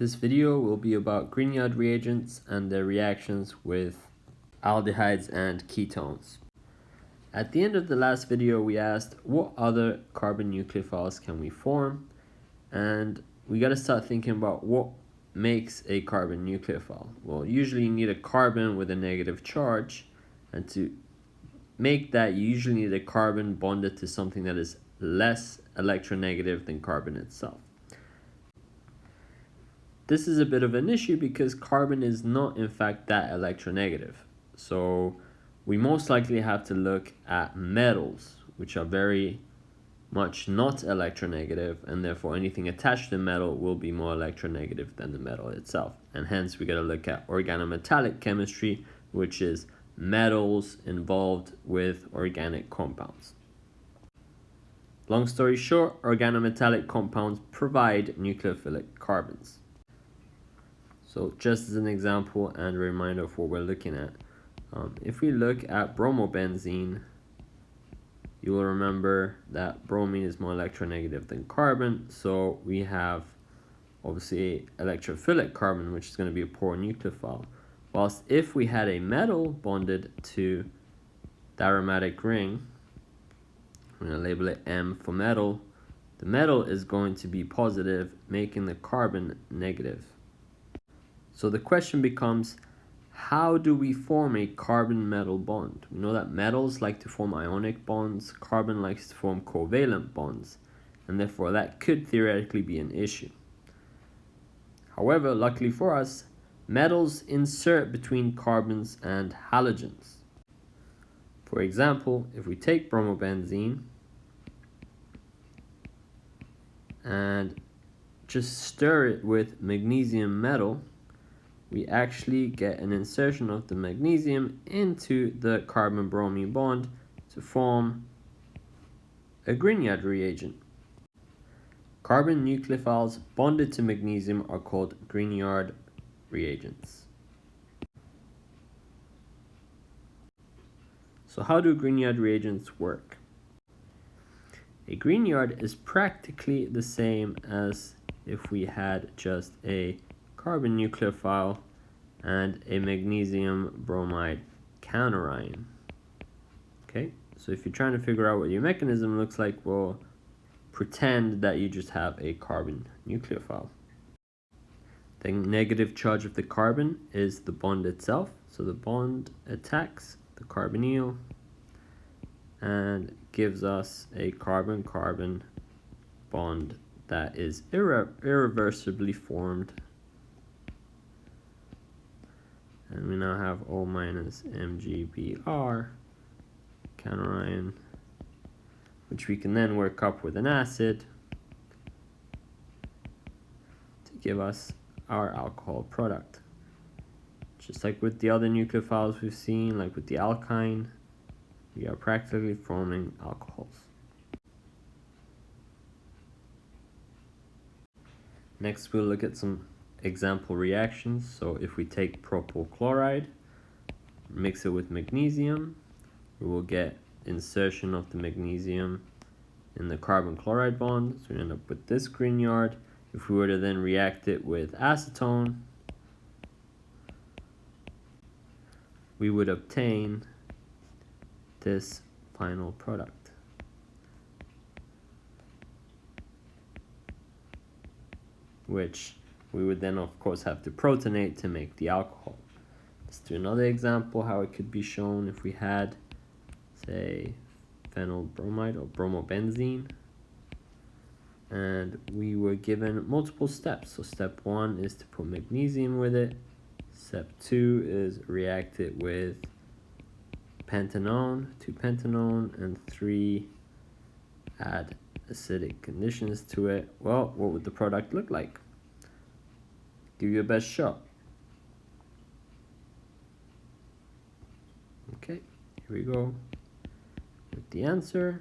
This video will be about Grignard reagents and their reactions with aldehydes and ketones. At the end of the last video, we asked what other carbon nucleophiles can we form, and we got to start thinking about what makes a carbon nucleophile. Well, usually you need a carbon with a negative charge, and to make that you usually need a carbon bonded to something that is less electronegative than carbon itself. This is a bit of an issue because carbon is not in fact that electronegative. So we most likely have to look at metals, which are very much not electronegative, and therefore anything attached to metal will be more electronegative than the metal itself. And hence we got to look at organometallic chemistry, which is metals involved with organic compounds. Long story short, organometallic compounds provide nucleophilic carbons. So just as an example and a reminder of what we're looking at, if we look at bromobenzene, you will remember that bromine is more electronegative than carbon, so we have obviously electrophilic carbon, which is going to be a poor nucleophile. Whilst if we had a metal bonded to the aromatic ring, I'm going to label it M for metal, the metal is going to be positive, making the carbon negative. So the question becomes, how do we form a carbon-metal bond? We know that metals like to form ionic bonds, carbon likes to form covalent bonds, and therefore that could theoretically be an issue. However, luckily for us, metals insert between carbons and halogens. For example, if we take bromobenzene and just stir it with magnesium metal, we actually get an insertion of the magnesium into the carbon-bromine bond to form a Grignard reagent. Carbon nucleophiles bonded to magnesium are called Grignard reagents. So how do Grignard reagents work? A Grignard is practically the same as if we had just a carbon nucleophile and a magnesium bromide counterion. Okay, so if you're trying to figure out what your mechanism looks like, well, pretend that you just have a carbon nucleophile. The negative charge of the carbon is the bond itself, so the bond attacks the carbonyl and gives us a carbon-carbon bond that is irreversibly formed. And we now have O minus MgBr counterion, which we can then work up with an acid to give us our alcohol product. Just like with the other nucleophiles we've seen, like with the alkyne, we are practically forming alcohols. Next, we'll look at some example reactions. So if we take propyl chloride, mix it with magnesium, we will get insertion of the magnesium in the carbon chloride bond, so we end up with this Grignard. If we were to then react it with acetone, we would obtain this final product, which we would then of course have to protonate to make the alcohol. Let's do another example how it could be shown if we had, say, phenyl bromide or bromobenzene, and we were given multiple steps. So step 1 is to put magnesium with it, step 2 is react it with pentanone, 2-pentanone, and 3 add acidic conditions to it. Well, what would the product look like? Give you a best shot. Okay, here we go with the answer.